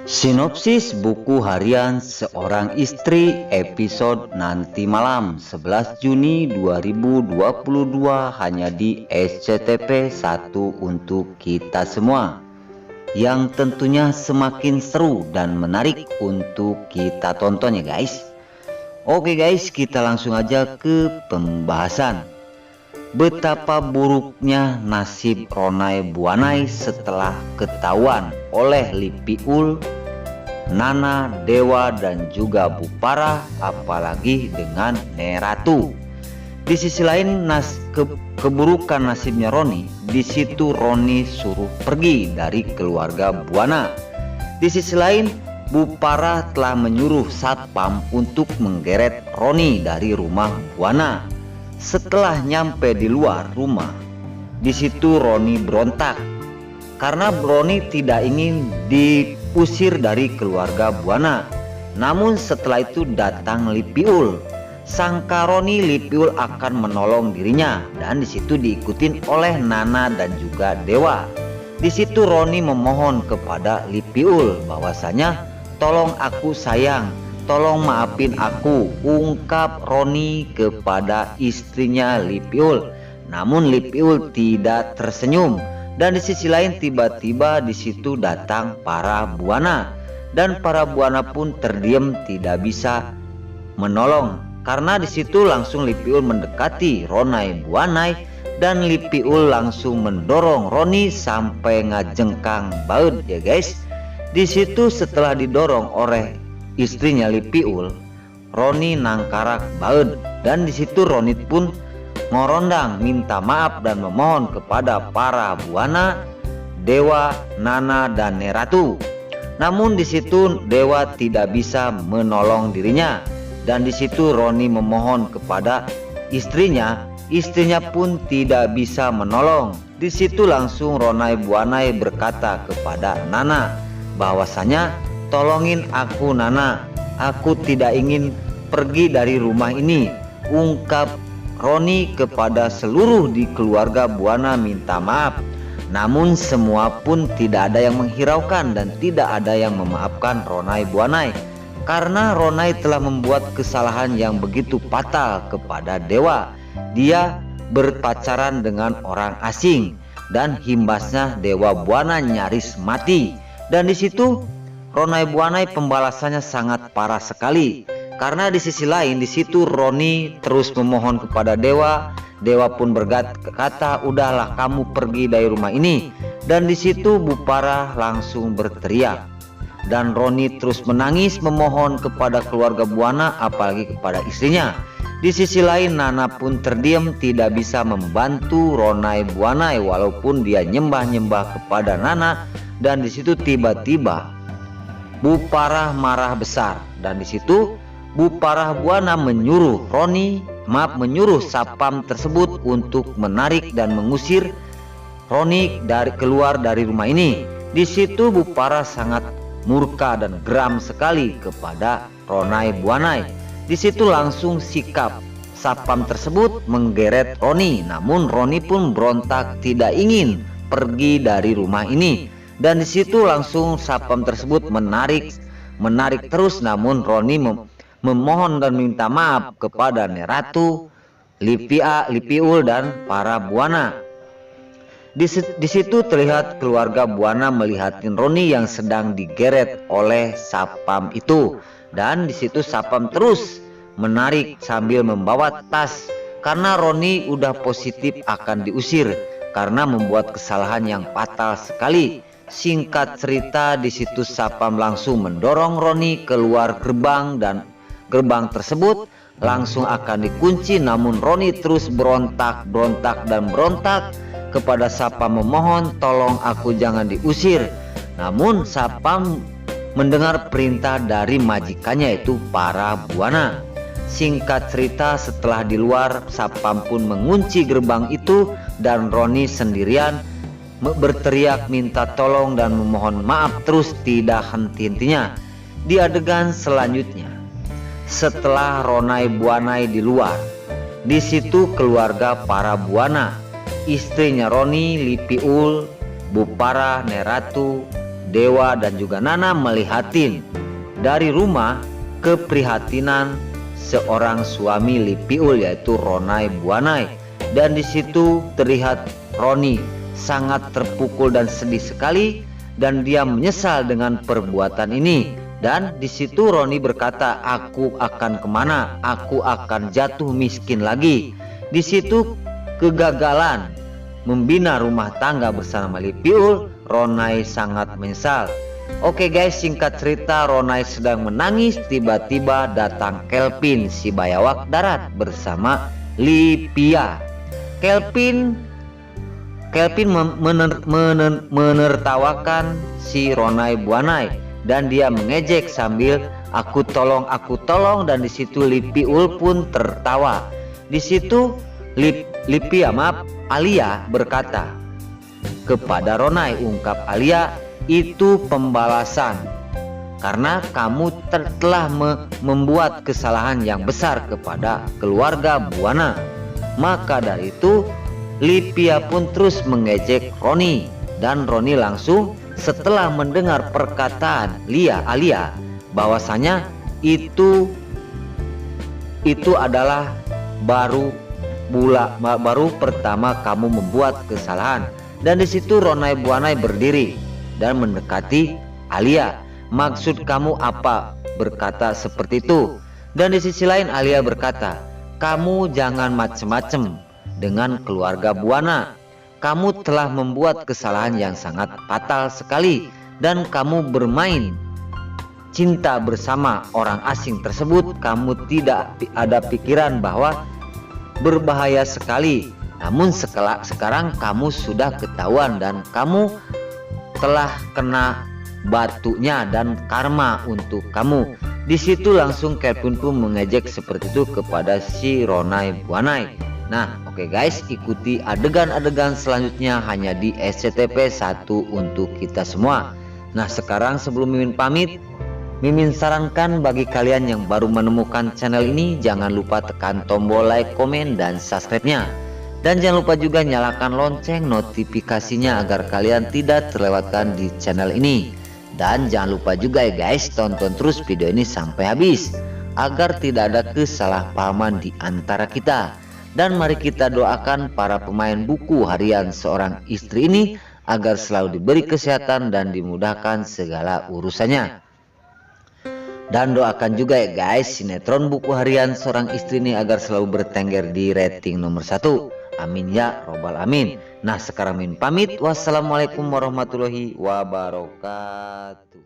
Sinopsis buku harian seorang istri episode nanti malam 11 Juni 2022 hanya di SCTV 1 untuk kita semua, yang tentunya semakin seru dan menarik untuk kita tonton ya guys. Oke guys, kita langsung aja ke pembahasan. Betapa buruknya nasib Ronay Buanay setelah ketahuan oleh Lipiul, Nana, Dewa dan juga Bu Parah, apalagi dengan Neratu. Di sisi lain keburukan nasibnya Roni, di situ Roni suruh pergi dari keluarga Buana. Di sisi lain Bu Parah telah menyuruh satpam untuk menggeret Roni dari rumah Buana. Setelah nyampe di luar rumah, di situ Roni berontak karena Roni tidak ingin diusir dari keluarga Buana. Namun setelah itu datang Lipiul. Sangka Roni Lipiul akan menolong dirinya, dan di situ diikutin oleh Nana dan juga Dewa. Di situ Roni memohon kepada Lipiul bahwasanya, "Tolong aku sayang, tolong maafin aku," ungkap Roni kepada istrinya Lipiul. Namun Lipiul tidak tersenyum, dan di sisi lain tiba-tiba di situ datang para Buana, dan para Buana pun terdiam tidak bisa menolong karena di situ langsung Lipiul mendekati Ronay Buanay, dan Lipiul langsung mendorong Roni sampai ngajengkang baut ya guys. Di situ setelah didorong oleh istrinya Lipiul, Roni nangkarak baut, dan di situ Roni pun ngorondang minta maaf dan memohon kepada para Buana, Dewa, Nana dan Neratu. Namun di situ Dewa tidak bisa menolong dirinya, dan di situ Roni memohon kepada istrinya pun tidak bisa menolong. Di situ langsung Ronay Buanay berkata kepada Nana bahwasanya, "Tolongin aku Nana, aku tidak ingin pergi dari rumah ini," ungkap Roni kepada seluruh di keluarga Buana minta maaf. Namun semua pun tidak ada yang menghiraukan dan tidak ada yang memaafkan Ronay Buanay, karena Ronay telah membuat kesalahan yang begitu fatal kepada Dewa. Dia berpacaran dengan orang asing, dan imbasnya Dewa Buana nyaris mati. Dan di situ Ronay Buanay pembalasannya sangat parah sekali, karena di sisi lain di situ Roni terus memohon kepada Dewa. Dewa pun berkata, "Udahlah kamu pergi dari rumah ini." Dan di situ Bu Parah langsung berteriak, dan Roni terus menangis memohon kepada keluarga Buana, apalagi kepada istrinya. Di sisi lain Nana pun terdiam tidak bisa membantu Ronay Buanay walaupun dia nyembah-nyembah kepada Nana. Dan di situ tiba-tiba Bu Parah marah besar, dan di situ Bu Parah Buana menyuruh satpam tersebut untuk menarik dan mengusir Roni keluar dari rumah ini. Di situ Bu Parah sangat murka dan geram sekali kepada Ronay Buanay. Di situ langsung sikap satpam tersebut menggeret Roni, namun Roni pun berontak tidak ingin pergi dari rumah ini. Dan di situ langsung satpam tersebut menarik terus, namun Roni memohon dan minta maaf kepada Neratu, Lipiul dan para Buana. Di situ terlihat keluarga Buana melihatin Roni yang sedang digeret oleh satpam itu, dan di situ satpam terus menarik sambil membawa tas karena Roni udah positif akan diusir karena membuat kesalahan yang fatal sekali. Singkat cerita, di situ satpam langsung mendorong Roni keluar gerbang, dan gerbang tersebut langsung akan dikunci. Namun Roni terus berontak kepada satpam memohon, "Tolong aku jangan diusir." Namun satpam mendengar perintah dari majikannya yaitu para Buana. Singkat cerita, setelah di luar satpam pun mengunci gerbang itu, dan Roni sendirian berteriak minta tolong dan memohon maaf terus tidak henti-hentinya. Di adegan selanjutnya, setelah Ronay Buanay di luar, di situ keluarga para Buana, istrinya Roni, Lipiul, Bu Parah, Neratu, Dewa dan juga Nana melihatin dari rumah keprihatinan seorang suami Lipiul, yaitu Ronai Buanai. Dan di situ terlihat Roni sangat terpukul dan sedih sekali, dan dia menyesal dengan perbuatan ini. Dan di situ Roni berkata, aku akan kemana? Aku akan jatuh miskin lagi. Di situ kegagalan membina rumah tangga bersama Lipiul, Ronai sangat menyesal. Oke guys, singkat cerita, Ronai sedang menangis, tiba-tiba datang Kelvin si bayawak darat bersama Lipia. Kelvin menertawakan si Ronai Buanai dan dia mengejek sambil aku tolong, dan di situ Lipiul pun tertawa. Di situ Lipia, Alia berkata kepada Ronai, ungkap Alia, itu pembalasan karena kamu telah membuat kesalahan yang besar kepada keluarga Buana. Maka dari itu Lipia pun terus mengejek Roni, dan Roni langsung setelah mendengar perkataan Alia bahwasanya itu adalah baru pertama kamu membuat kesalahan. Dan di situ Ronai Buanai berdiri dan mendekati Alia. Maksud kamu apa berkata seperti itu? Dan di sisi lain Alia berkata, kamu jangan macem-macem dengan keluarga Buana. Kamu telah membuat kesalahan yang sangat fatal sekali, dan kamu bermain cinta bersama orang asing tersebut. Kamu tidak ada pikiran bahwa berbahaya sekali. Namun sekarang kamu sudah ketahuan dan kamu telah kena batunya dan karma untuk kamu. Di situ langsung Kelvin pun mengejek seperti itu kepada si Ronai Buanai. Nah, oke guys, ikuti adegan-adegan selanjutnya hanya di SCTP 1 untuk kita semua. Nah, sekarang sebelum Mimin pamit, Mimin sarankan bagi kalian yang baru menemukan channel ini, jangan lupa tekan tombol like, komen, dan subscribe-nya. Dan jangan lupa juga nyalakan lonceng notifikasinya agar kalian tidak terlewatkan di channel ini. Dan jangan lupa juga ya guys, tonton terus video ini sampai habis agar tidak ada kesalahpahaman di antara kita. Dan mari kita doakan para pemain buku harian seorang istri ini agar selalu diberi kesehatan dan dimudahkan segala urusannya. Dan doakan juga ya guys, sinetron buku harian seorang istri ini agar selalu bertengger di rating nomor 1. Amin ya robbal amin. Nah, sekarang Min pamit. Wassalamualaikum warahmatullahi wabarakatuh.